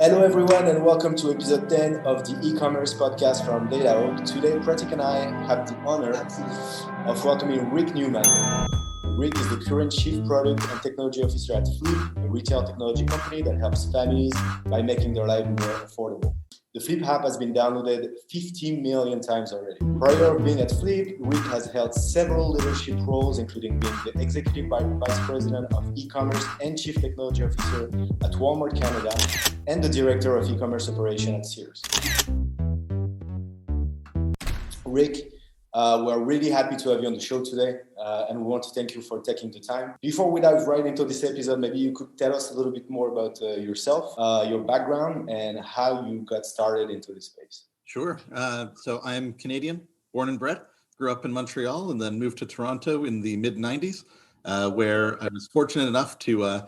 Hello everyone and welcome to episode 10 of the e-commerce podcast from DataHawk. Today Pratik and I have the honor of welcoming Rick Neuman. Rick is the current Chief Product and Technology Officer at Flipp, a retail technology company that helps families by making their life more affordable. The Flipp app has been downloaded 15 million times already. Prior to being at Flipp, Rick has held several leadership roles, including being the Executive Vice President of E-commerce and Chief Technology Officer at Walmart Canada and the Director of E-commerce Operation at Sears. Rick, we're really happy to have you on the show today, and we want to thank you for taking the time. Before we dive right into this episode, maybe you could tell us a little bit more about yourself, your background, and how you got started into this space. Sure. So I'm Canadian, born and bred, grew up in Montreal, and then moved to Toronto in the mid-90s, where I was fortunate enough to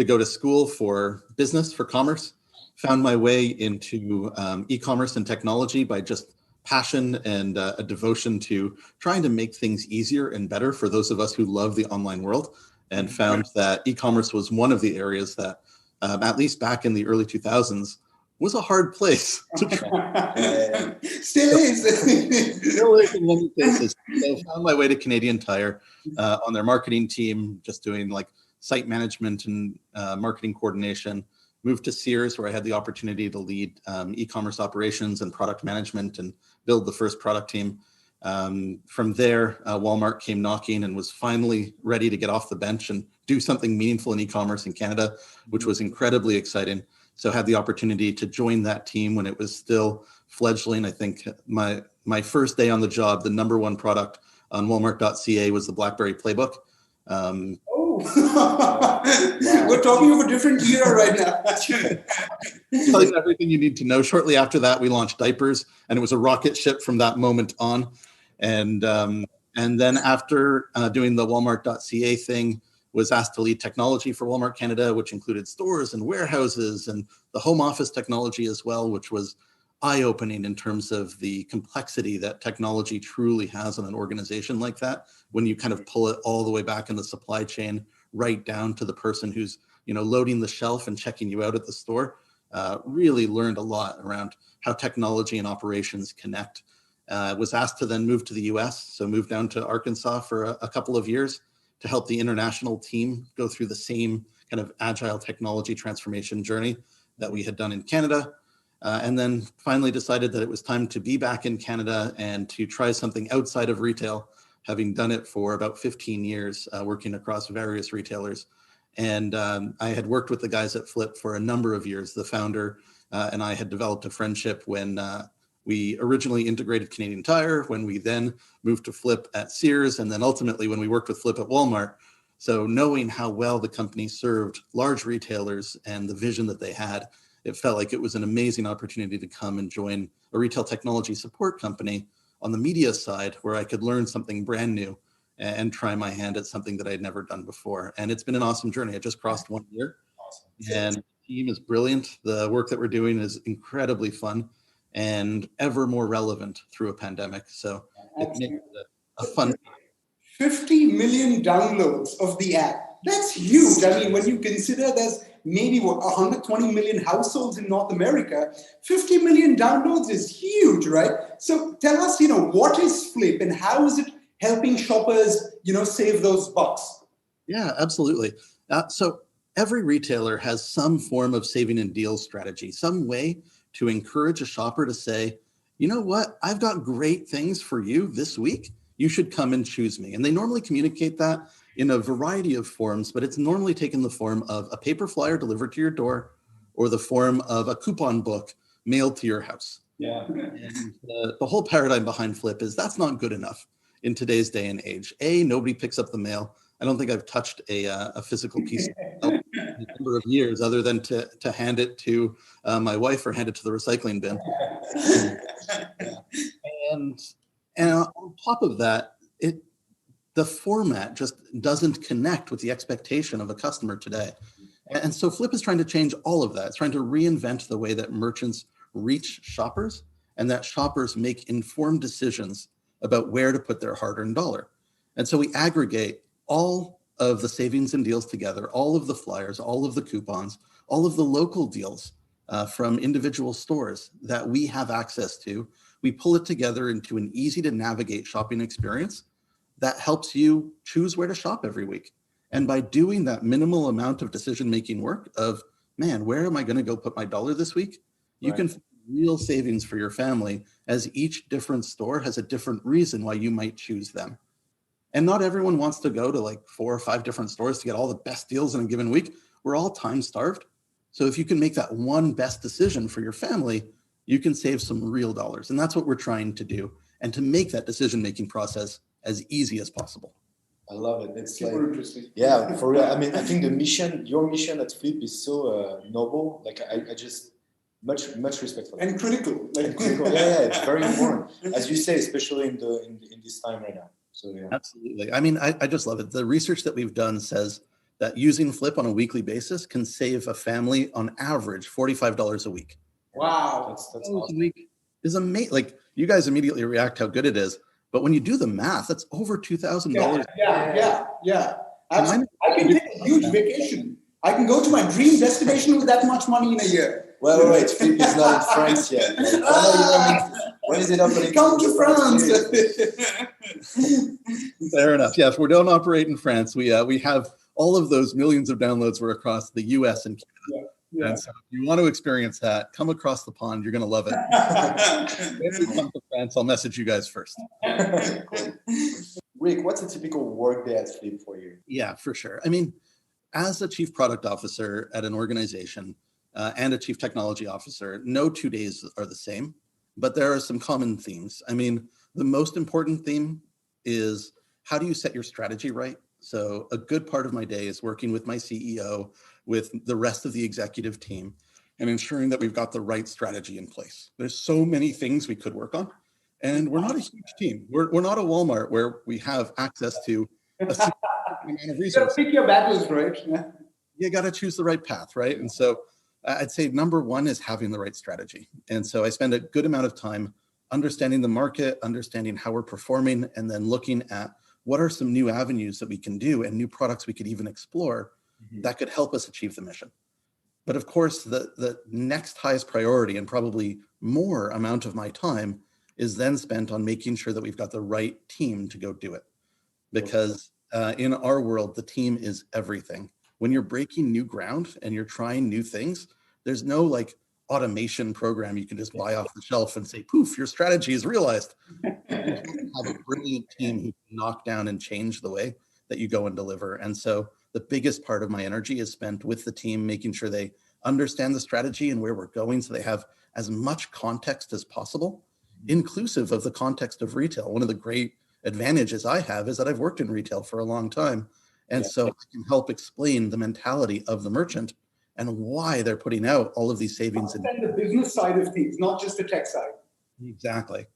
go to school for business, for commerce, found my way into e-commerce and technology by just passion and a devotion to trying to make things easier and better for those of us who love the online world, and found that e-commerce was one of the areas that, at least back in the early 2000s, was a hard place to try. Still is. Still is in many cases. So I found my way to Canadian Tire on their marketing team, just doing like site management and marketing coordination. Moved to Sears, where I had the opportunity to lead e-commerce operations and product management and build the first product team. From there, Walmart came knocking and was finally ready to get off the bench and do something meaningful in e-commerce in Canada, which was incredibly exciting. So had the opportunity to join that team when it was still fledgling. I think my first day on the job, the number one product on Walmart.ca was the BlackBerry Playbook. We're talking of a different era right now. Telling you everything you need to know. Shortly after that, we launched diapers, and it was a rocket ship from that moment on. And then after doing the Walmart.ca thing, was asked to lead technology for Walmart Canada, which included stores and warehouses and the home office technology as well, which was eye-opening in terms of the complexity that technology truly has on an organization like that, when you kind of pull it all the way back in the supply chain, right down to the person who's, loading the shelf and checking you out at the store. Really learned a lot around how technology and operations connect. Was asked to then move to the US, so moved down to Arkansas for a couple of years to help the international team go through the same kind of agile technology transformation journey that we had done in Canada. And then finally decided that it was time to be back in Canada and to try something outside of retail, having done it for about 15 years, working across various retailers. And I had worked with the guys at Flipp for a number of years. The founder and I had developed a friendship when we originally integrated Canadian Tire, when we then moved to Flipp at Sears, and then ultimately when we worked with Flipp at Walmart. So knowing how well the company served large retailers and the vision that they had, it felt like it was an amazing opportunity to come and join a retail technology support company on the media side, where I could learn something brand new and try my hand at something that I'd never done before. And it's been an awesome journey. I just crossed 1 year. Awesome. And the team is brilliant. The work that we're doing is incredibly fun and ever more relevant through a pandemic. So it makes it a fun. 50 million downloads of the app. That's huge. I mean, when you consider there's maybe 120 million households in North America, 50 million downloads is huge, right? So tell us, what is Flipp and how is it helping shoppers, save those bucks? Yeah, absolutely. So every retailer has some form of saving and deals strategy, some way to encourage a shopper to say, you know what, I've got great things for you this week. You should come and choose me. And they normally communicate that in a variety of forms, but it's normally taken the form of a paper flyer delivered to your door or the form of a coupon book mailed to your house. Yeah. And the whole paradigm behind Flipp is that's not good enough in today's day and age. Nobody picks up the mail. I don't think I've touched a physical piece of mail in a number of years, other than to hand it to my wife or hand it to the recycling bin. And on top of that, the format just doesn't connect with the expectation of a customer today. And so Flipp is trying to change all of that. It's trying to reinvent the way that merchants reach shoppers and that shoppers make informed decisions about where to put their hard-earned dollar. And so we aggregate all of the savings and deals together, all of the flyers, all of the coupons, all of the local deals from individual stores that we have access to. We pull it together into an easy to navigate shopping experience that helps you choose where to shop every week. And by doing that minimal amount of decision-making work of, man, where am I going to go put my dollar this week? You can find real savings for your family, as each different store has a different reason why you might choose them. And not everyone wants to go to like 4 or 5 different stores to get all the best deals in a given week. We're all time starved. So if you can make that one best decision for your family, you can save some real dollars. And that's what we're trying to do, and to make that decision-making process as easy as possible. I love it. It's super interesting. Yeah, for real. I mean, I think your mission at Flipp is so noble. Like I just much respect for that. And critical. And critical. Yeah, it's very important, as you say, especially in this time right now. So yeah, absolutely. I mean, I just love it. The research that we've done says that using Flipp on a weekly basis can save a family on average $45 a week. Wow, that's awesome. A week is amazing. Like, you guys immediately react how good it is, but when you do the math, that's over $2,000. Yeah. I can take a huge vacation. I can go to my dream destination with that much money in a year. Well, wait, Flipp is not in France yet. When is it opening? Come to France. Fair enough. Yeah, if we don't operate in France, we have all of those millions of downloads were across the US and Canada. Yeah. And so if you want to experience that, come across the pond. You're going to love it. If we come to France, I'll message you guys first. Cool. Rick, what's a typical work day at Flipp for you? Yeah, for sure. I mean, as a chief product officer at an organization and a chief technology officer, no 2 days are the same, but there are some common themes. I mean, the most important theme is, how do you set your strategy right? So a good part of my day is working with my CEO, with the rest of the executive team, and ensuring that we've got the right strategy in place. There's so many things we could work on, and we're not a huge team. We're not a Walmart where we have access to a significant amount of resources. You gotta pick your battles, right? You got to choose the right path, right? And so I'd say number one is having the right strategy. And so I spend a good amount of time understanding the market, understanding how we're performing, and then looking at what are some new avenues that we can do and new products we could even explore that could help us achieve the mission. But of course, the next highest priority, and probably more amount of my time, is then spent on making sure that we've got the right team to go do it. Because in our world, the team is everything. When you're breaking new ground and you're trying new things, there's no like automation program you can just buy off the shelf and say, poof, your strategy is realized. You have a brilliant team who can knock down and change the way that you go and deliver. And so the biggest part of my energy is spent with the team, making sure they understand the strategy and where we're going, so they have as much context as possible, inclusive of the context of retail. One of the great advantages I have is that I've worked in retail for a long time. And so I can help explain the mentality of the merchant and why they're putting out all of these savings. And the business side of things, not just the tech side. Exactly.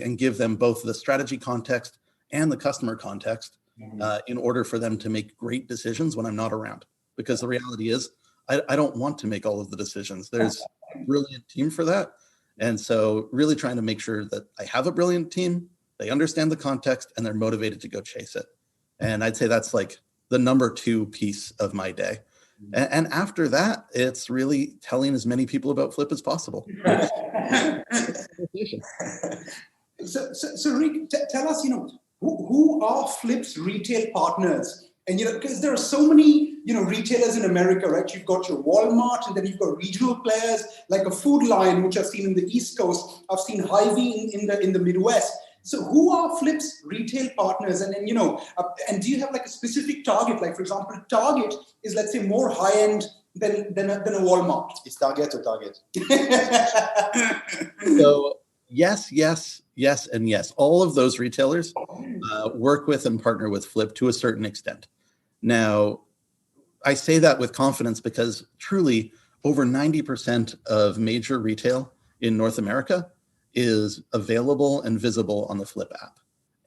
And give them both the strategy context and the customer context in order for them to make great decisions when I'm not around. Because the reality is, I don't want to make all of the decisions. There's a brilliant team for that. And so really trying to make sure that I have a brilliant team, they understand the context, and they're motivated to go chase it. And I'd say that's like the number 2 piece of my day. And after that, it's really telling as many people about Flipp as possible. So Rick, tell us, who are Flipp's retail partners? And, because there are so many, retailers in America, right? You've got your Walmart, and then you've got regional players like a Food Lion, which I've seen in the East Coast. I've seen Hy-Vee in the Midwest. So who are Flipp's retail partners? And then, and do you have like a specific target? Like, for example, Target is, let's say, more high-end than a Walmart. Is Target or Target? So yes, and yes. All of those retailers work with and partner with Flipp to a certain extent. Now, I say that with confidence because truly over 90% of major retail in North America is available and visible on the Flipp app.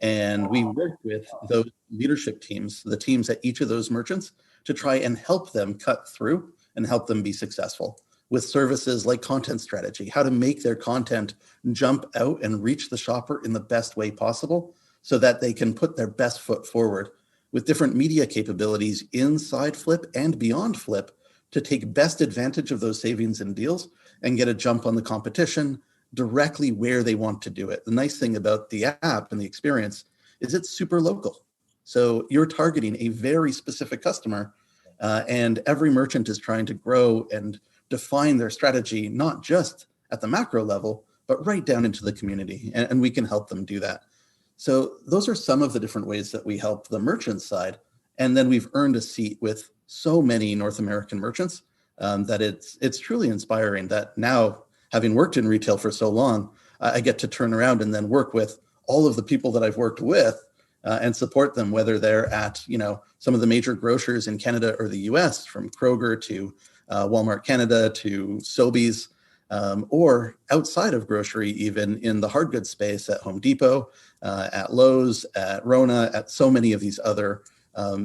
And we work with those leadership teams, the teams at each of those merchants, to try and help them cut through and help them be successful with services like content strategy, how to make their content jump out and reach the shopper in the best way possible so that they can put their best foot forward with different media capabilities inside Flipp and beyond Flipp to take best advantage of those savings and deals and get a jump on the competition directly where they want to do it. The nice thing about the app and the experience is it's super local. So you're targeting a very specific customer, and every merchant is trying to grow and define their strategy, not just at the macro level, but right down into the community. And we can help them do that. So those are some of the different ways that we help the merchant side. And then we've earned a seat with so many North American merchants that it's truly inspiring that now, having worked in retail for so long, I get to turn around and then work with all of the people that I've worked with and support them, whether they're at some of the major grocers in Canada or the US, from Kroger to Walmart Canada to Sobeys, or outside of grocery, even in the hard goods space at Home Depot, at Lowe's, at Rona, at so many of these other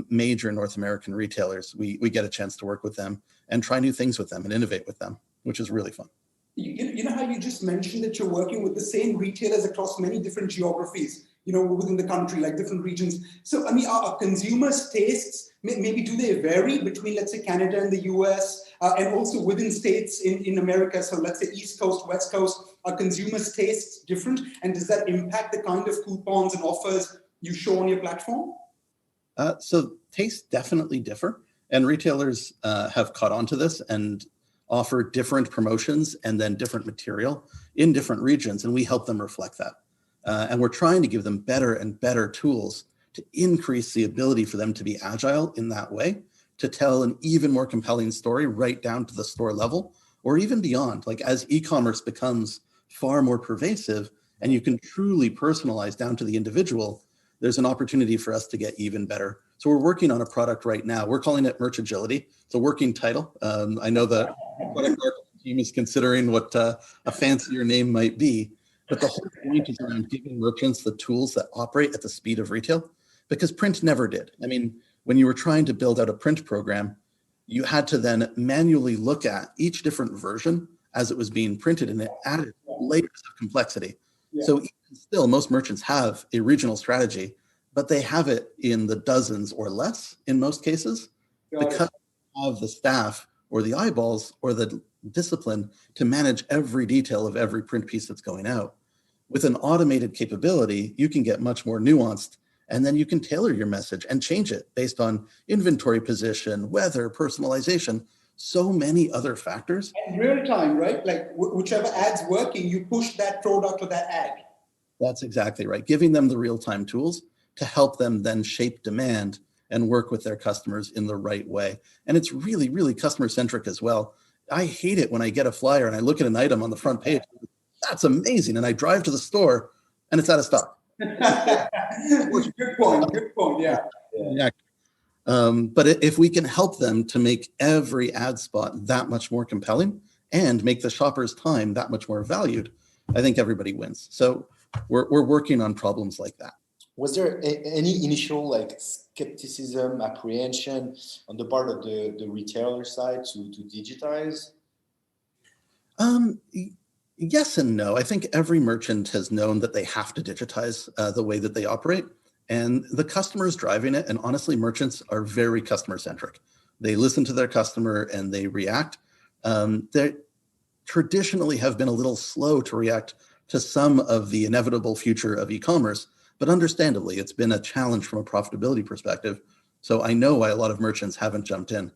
major North American retailers. We get a chance to work with them and try new things with them and innovate with them, which is really fun. You know how you just mentioned that you're working with the same retailers across many different geographies, within the country, like different regions. So, I mean, are consumers' tastes, maybe do they vary between, let's say, Canada and the US, and also within states in America? So let's say East Coast, West Coast, are consumers' tastes different? And does that impact the kind of coupons and offers you show on your platform? So tastes definitely differ, and retailers have caught on to this and offer different promotions and then different material in different regions, and we help them reflect that. And we're trying to give them better and better tools to increase the ability for them to be agile in that way, to tell an even more compelling story right down to the store level, or even beyond. Like, as e-commerce becomes far more pervasive and you can truly personalize down to the individual, there's an opportunity for us to get even better. So we're working on a product right now. We're calling it Merch Agility. It's a working title. I know the product marketing team is considering what a fancier name might be, but the whole point is around giving merchants the tools that operate at the speed of retail, because print never did. I mean, when you were trying to build out a print program, you had to then manually look at each different version as it was being printed, and it added layers of complexity. Yeah. So even still, most merchants have a regional strategy, but they have it in the dozens or less in most cases, because of the staff or the eyeballs or the discipline to manage every detail of every print piece that's going out. With an automated capability, you can get much more nuanced, and then you can tailor your message and change it based on inventory position, weather, personalization, so many other factors. And real time, right? Like whichever ad's working, you push that product or that ad. That's exactly right. Giving them the real-time tools to help them then shape demand and work with their customers in the right way. And it's really, really customer-centric as well. I hate it when I get a flyer and I look at an item on the front page. That's amazing. And I drive to the store and it's out of stock. Good point. Yeah. But if we can help them to make every ad spot that much more compelling and make the shopper's time that much more valued, I think everybody wins. So we're working on problems like that. Was there any initial skepticism, apprehension on the part of the retailer side to digitize? Yes and no. I think every merchant has known that they have to digitize the way that they operate, and the customer is driving it. And honestly, merchants are very customer centric. They listen to their customer and they react. They traditionally have been a little slow to react to some of the inevitable future of e-commerce, but understandably, it's been a challenge from a profitability perspective. So I know why a lot of merchants haven't jumped in.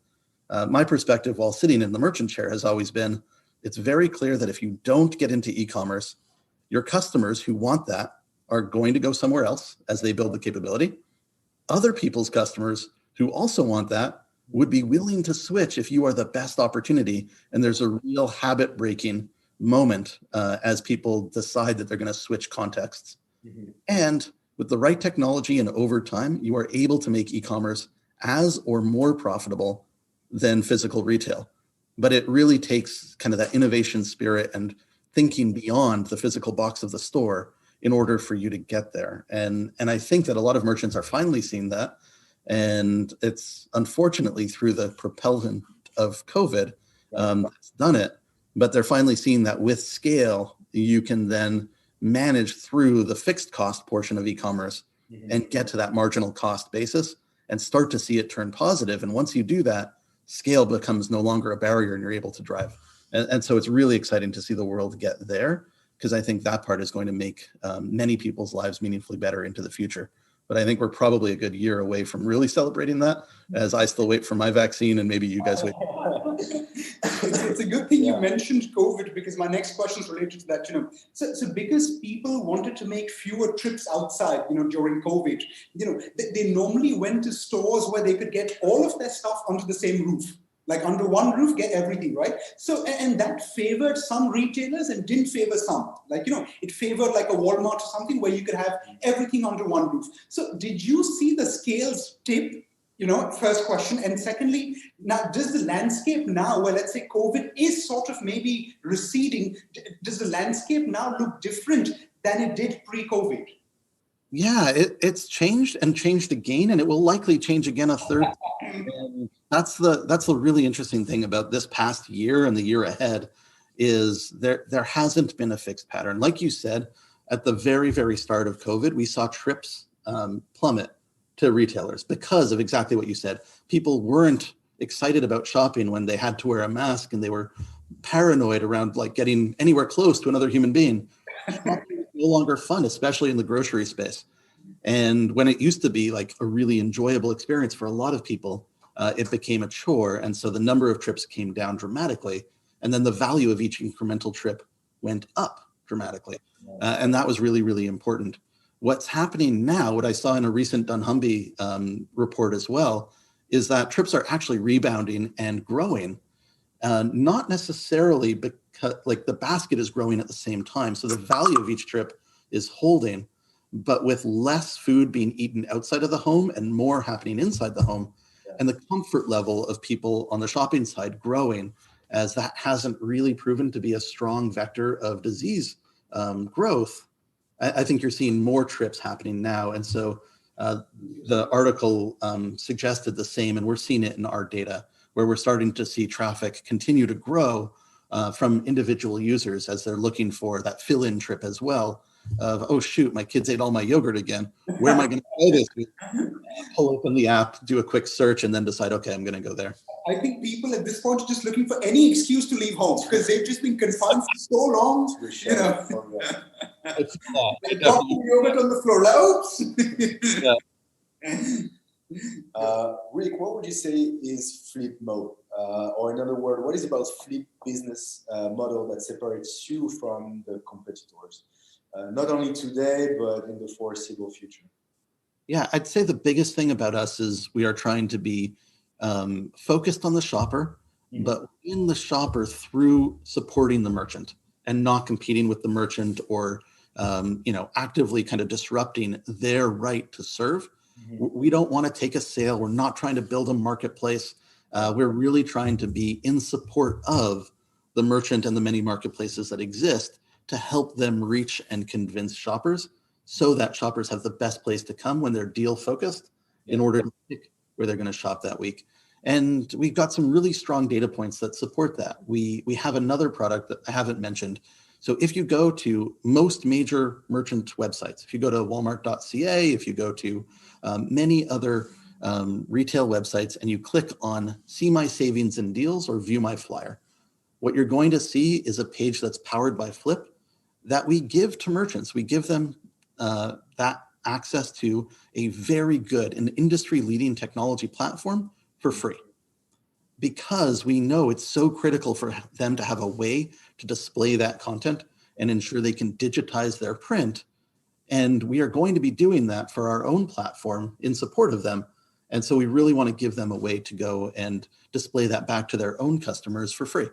My perspective while sitting in the merchant chair has always been, it's very clear that if you don't get into e-commerce, your customers who want that are going to go somewhere else as they build the capability. Other people's customers who also want that would be willing to switch if you are the best opportunity. And there's a real habit breaking moment as people decide that they're going to switch contexts. Mm-hmm. And with the right technology and over time, you are able to make e-commerce as or more profitable than physical retail. But it really takes kind of that innovation spirit and thinking beyond the physical box of the store in order for you to get there. And I think that a lot of merchants are finally seeing that. And it's unfortunately through the propellant of COVID that's done it. But they're finally seeing that with scale, you can then manage through the fixed cost portion of e-commerce and get to that marginal cost basis and start to see it turn positive. And once you do that, scale becomes no longer a barrier and you're able to drive. And so it's really exciting to see the world get there, because I think that part is going to make many people's lives meaningfully better into the future. But I think we're probably a good year away from really celebrating that, as I still wait for my vaccine and maybe you guys wait. It's a good thing you mentioned COVID, because my next question is related to that. So because people wanted to make fewer trips outside, during COVID, they normally went to stores where they could get all of their stuff under the same roof. Like under one roof, get everything, right? So, and that favored some retailers and didn't favor some. It favored like a Walmart or something where you could have everything under one roof. So did you see the scales tip? First question. And secondly, now, does the landscape now, where let's say COVID is sort of maybe receding, does the landscape now look different than it did pre-COVID? Yeah, it's changed and changed again, and it will likely change again a third. And that's the really interesting thing about this past year and the year ahead, is there hasn't been a fixed pattern. Like you said, at the very, very start of COVID, we saw trips plummet to retailers because of exactly what you said. People weren't excited about shopping when they had to wear a mask, and they were paranoid around like getting anywhere close to another human being. Shopping is no longer fun, especially in the grocery space. And when it used to be like a really enjoyable experience for a lot of people, it became a chore. And so the number of trips came down dramatically. And then the value of each incremental trip went up dramatically. And that was really, really important. What's happening now, what I saw in a recent dunnhumby report as well, is that trips are actually rebounding and growing, not necessarily because like the basket is growing at the same time. So the value of each trip is holding, but with less food being eaten outside of the home and more happening inside the home, and the comfort level of people on the shopping side growing, as that hasn't really proven to be a strong vector of disease growth. I think you're seeing more trips happening now. And so the article suggested the same, and we're seeing it in our data, where we're starting to see traffic continue to grow from individual users as they're looking for that fill-in trip as well of, oh shoot, my kids ate all my yogurt again. Where am I going to go this week? Pull open the app, do a quick search, and then decide, okay, I'm going to go there. I think people at this point are just looking for any excuse to leave home because they've just been confined for so long. Dropping yogurt on the floor. Like, oops. Rick, what would you say is Flipp mode? Or in other words, what is about Flipp business model that separates you from the competitors? Not only today, but in the foreseeable future. Yeah, I'd say the biggest thing about us is we are trying to be focused on the shopper, but in the shopper through supporting the merchant and not competing with the merchant or actively kind of disrupting their right to serve. We don't want to take a sale. We're not trying to build a marketplace. We're really trying to be in support of the merchant and the many marketplaces that exist to help them reach and convince shoppers, so that shoppers have the best place to come when they're deal focused in order to pick where they're going to shop that week. And we've got some really strong data points that support that. We have another product that I haven't mentioned. So if you go to most major merchant websites, if you go to walmart.ca, if you go to many other retail websites and you click on See My Savings and Deals or View My Flyer, what you're going to see is a page that's powered by Flipp that we give to merchants. We give them that access to a very good and industry-leading technology platform for free, because we know it's so critical for them to have a way to display that content and ensure they can digitize their print. And we are going to be doing that for our own platform in support of them. And so we really want to give them a way to go and display that back to their own customers for free.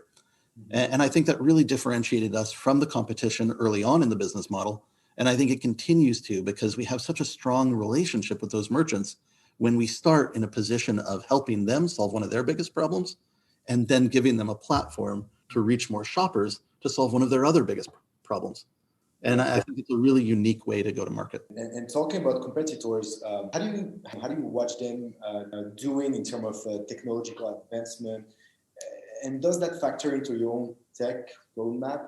And I think that really differentiated us from the competition early on in the business model. And I think it continues to, because we have such a strong relationship with those merchants when we start in a position of helping them solve one of their biggest problems and then giving them a platform to reach more shoppers to solve one of their other biggest problems. And I think it's a really unique way to go to market. And talking about competitors, how do you watch them doing in terms of technological advancement? And does that factor into your own tech roadmap?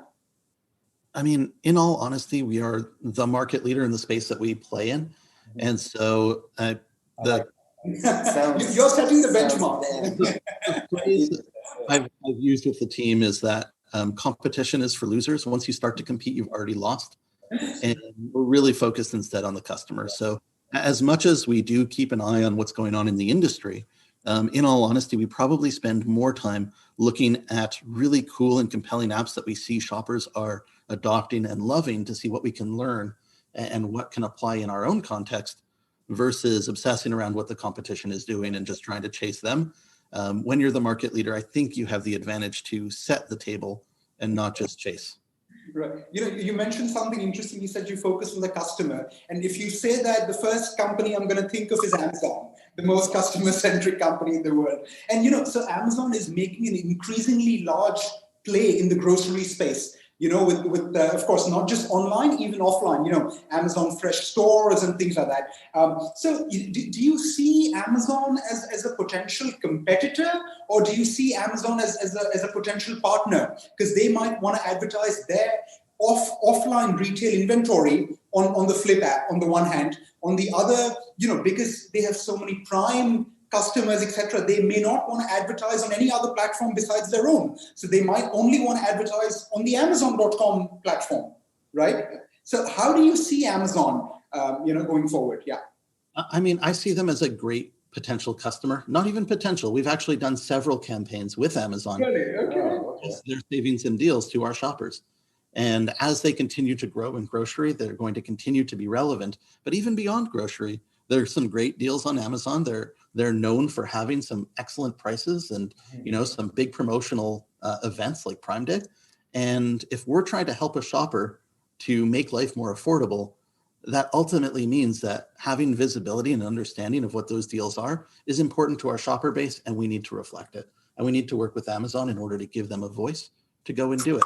I mean, in all honesty, we are the market leader in the space that we play in. And so the You're setting the benchmark. The phrase that I've used with the team is that competition is for losers. Once you start to compete, you've already lost. And we're really focused instead on the customer. So as much as we do keep an eye on what's going on in the industry, in all honesty, we probably spend more time looking at really cool and compelling apps that we see shoppers are adopting and loving to see what we can learn and what can apply in our own context versus obsessing around what the competition is doing and just trying to chase them. When you're the market leader, I think you have the advantage to set the table and not just chase. Right. You mentioned something interesting. You said you focus on the customer. And if you say that, the first company I'm going to think of is Amazon, the most customer-centric company in the world. And, so Amazon is making an increasingly large play in the grocery space, with of course, not just online, even offline, Amazon Fresh stores and things like that. So do you see Amazon as a potential competitor, or do you see Amazon as a potential partner? Because they might want to advertise their offline retail inventory on the Flipp app on the one hand. On the other, because they have so many Prime customers, etc., they may not want to advertise on any other platform besides their own. So they might only want to advertise on the Amazon.com platform, right? So how do you see Amazon, going forward? Yeah. I mean, I see them as a great potential customer. Not even potential. We've actually done several campaigns with Amazon. Really? Okay. Their savings and deals to our shoppers. And as they continue to grow in grocery, they're going to continue to be relevant. But even beyond grocery, there's some great deals on Amazon. They're known for having some excellent prices and some big promotional events like Prime Day. And if we're trying to help a shopper to make life more affordable, that ultimately means that having visibility and understanding of what those deals are is important to our shopper base, and we need to reflect it. And we need to work with Amazon in order to give them a voice to go and do it.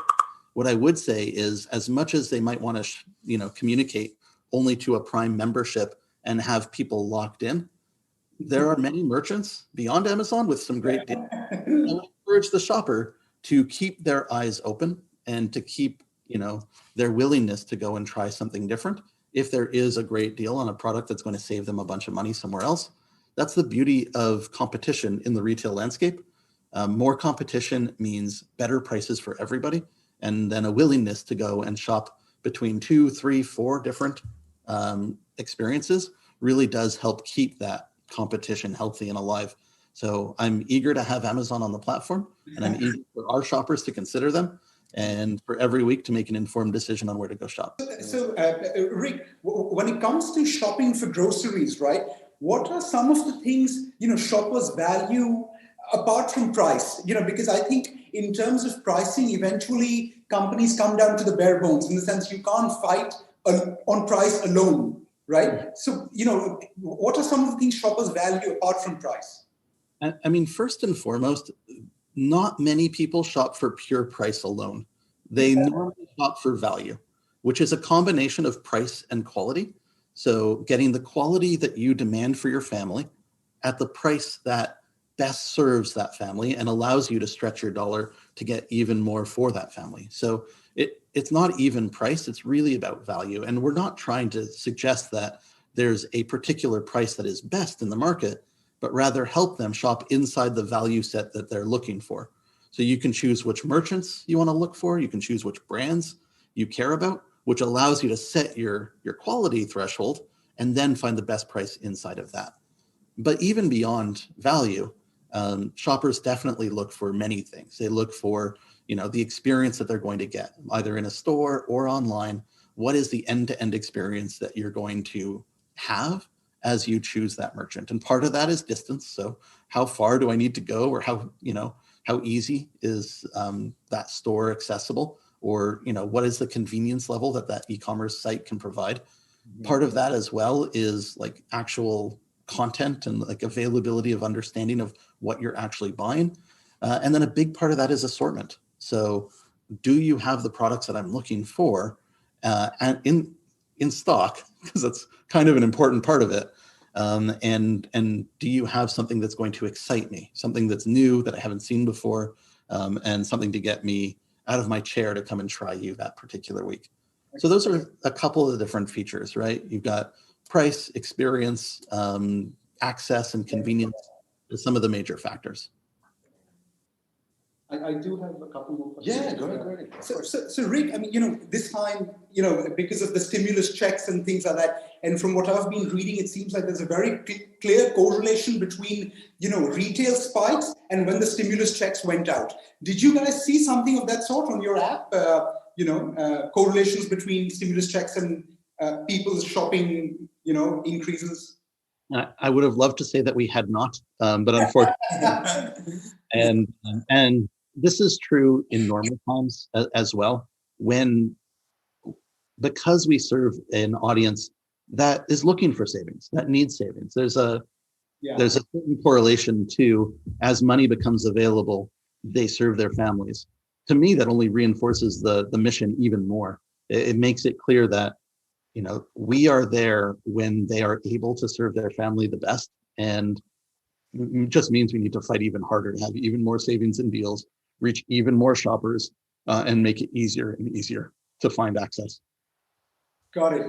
What I would say is, as much as they might want to, communicate only to a Prime membership and have people locked in, there are many merchants beyond Amazon with some great deals. I would encourage the shopper to keep their eyes open and to keep, their willingness to go and try something different. If there is a great deal on a product that's going to save them a bunch of money somewhere else, that's the beauty of competition in the retail landscape. More competition means better prices for everybody, and then a willingness to go and shop between 2, 3, 4 different experiences really does help keep that competition healthy and alive. So I'm eager to have Amazon on the platform, and I'm eager for our shoppers to consider them, and for every week to make an informed decision on where to go shop. So Rick, when it comes to shopping for groceries, right, what are some of the things, shoppers value apart from price? Because I think in terms of pricing, eventually companies come down to the bare bones, in the sense you can't fight on price alone, right? So, what are some of the things shoppers value apart from price? I mean, first and foremost, not many people shop for pure price alone. They normally shop for value, which is a combination of price and quality. So getting the quality that you demand for your family at the price that best serves that family and allows you to stretch your dollar to get even more for that family. So it's not even price, it's really about value. And we're not trying to suggest that there's a particular price that is best in the market, but rather help them shop inside the value set that they're looking for. So you can choose which merchants you want to look for, you can choose which brands you care about, which allows you to set your quality threshold and then find the best price inside of that. But even beyond value, shoppers definitely look for many things. They look for, the experience that they're going to get, either in a store or online. What is the end-to-end experience that you're going to have as you choose that merchant? And part of that is distance. So how far do I need to go, or how easy is that store accessible, or, what is the convenience level that e-commerce site can provide? Mm-hmm. Part of that as well is like actual content and like availability of understanding of what you're actually buying. And then a big part of that is assortment. So do you have the products that I'm looking for and in stock? Because that's kind of an important part of it. And do you have something that's going to excite me, something that's new that I haven't seen before, and something to get me out of my chair to come and try you that particular week? So those are a couple of the different features, right? You've got price, experience, access and convenience is some of the major factors. I do have a couple more questions. Yeah, go ahead. So Rick, I mean, this time, because of the stimulus checks and things like that, and from what I've been reading, it seems like there's a very clear correlation between, retail spikes and when the stimulus checks went out. Did you guys see something of that sort on your app? Correlations between stimulus checks and people's shopping, increases? I would have loved to say that we had not, but unfortunately, and this is true in normal times as well. Because we serve an audience that is looking for savings, that needs savings. There's a certain correlation to, as money becomes available, they serve their families. To me, that only reinforces the mission even more. It makes it clear that we are there when they are able to serve their family the best, and it just means we need to fight even harder to have even more savings and deals, reach even more shoppers, and make it easier and easier to find access. Got it.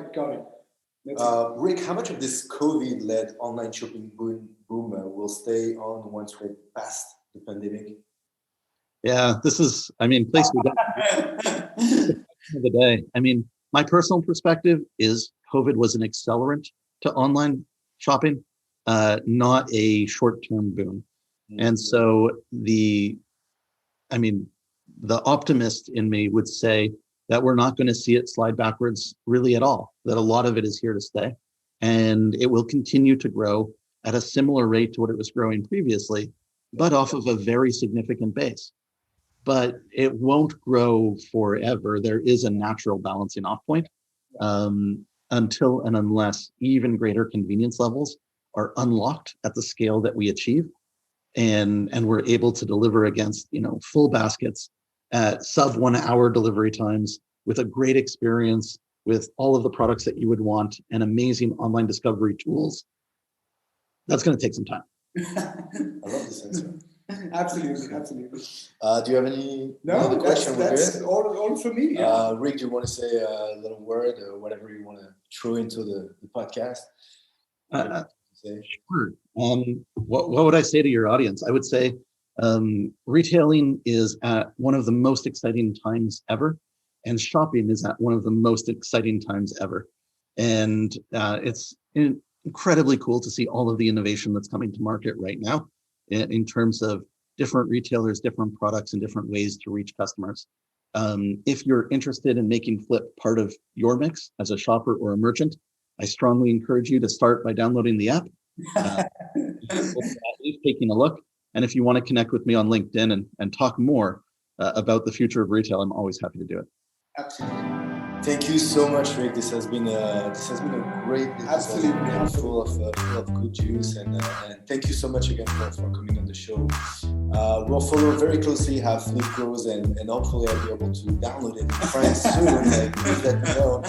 Rick, how much of this COVID-led online shopping boom will stay on once we're past the pandemic? Yeah, this is, place we go the day. My personal perspective is COVID was an accelerant to online shopping, not a short-term boom. Mm-hmm. And so the optimist in me would say that we're not going to see it slide backwards really at all, that a lot of it is here to stay. And it will continue to grow at a similar rate to what it was growing previously, but off of a very significant base. But it won't grow forever. There is a natural balancing off point until and unless even greater convenience levels are unlocked at the scale that we achieve, and we're able to deliver against full baskets at sub 1 hour delivery times with a great experience, with all of the products that you would want and amazing online discovery tools. That's going to take some time. I love this answer. Absolutely. Do you have any other question? That's all for me. Yeah. Rick, do you want to say a little word or whatever you want to throw into the podcast? Sure. What would I say to your audience? I would say retailing is at one of the most exciting times ever, and shopping is at one of the most exciting times ever. And it's incredibly cool to see all of the innovation that's coming to market right now in terms of different retailers, different products, and different ways to reach customers. If you're interested in making Flipp part of your mix as a shopper or a merchant, I strongly encourage you to start by downloading the app, at least taking a look. And if you want to connect with me on LinkedIn and talk more about the future of retail, I'm always happy to do it. Absolutely. Thank you so much, Rick. This has been a great episode, full of good juice, and thank you so much again for coming on the show. We'll follow very closely how Flipp grows, and hopefully I'll be able to download it in France soon. Please let me know.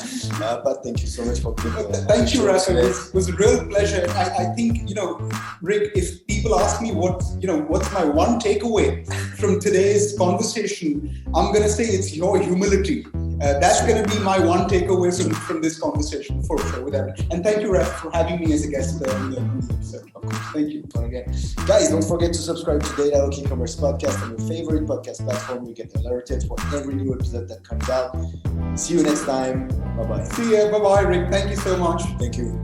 But thank you so much for being here. Thank you, Rafa. It was a real pleasure. I think Rick, if people ask me what's my one takeaway from today's conversation, I'm gonna say it's your humility. That's going to be my one takeaway from this conversation, for sure. And thank you, Raf, for having me as a guest on the episode. Of course. Thank you. Again. Guys, don't forget to subscribe to Data Hawk E-commerce podcast on your favorite podcast platform. You get alerted for every new episode that comes out. See you next time. Bye-bye. See ya. Bye-bye, Rick. Thank you so much. Thank you.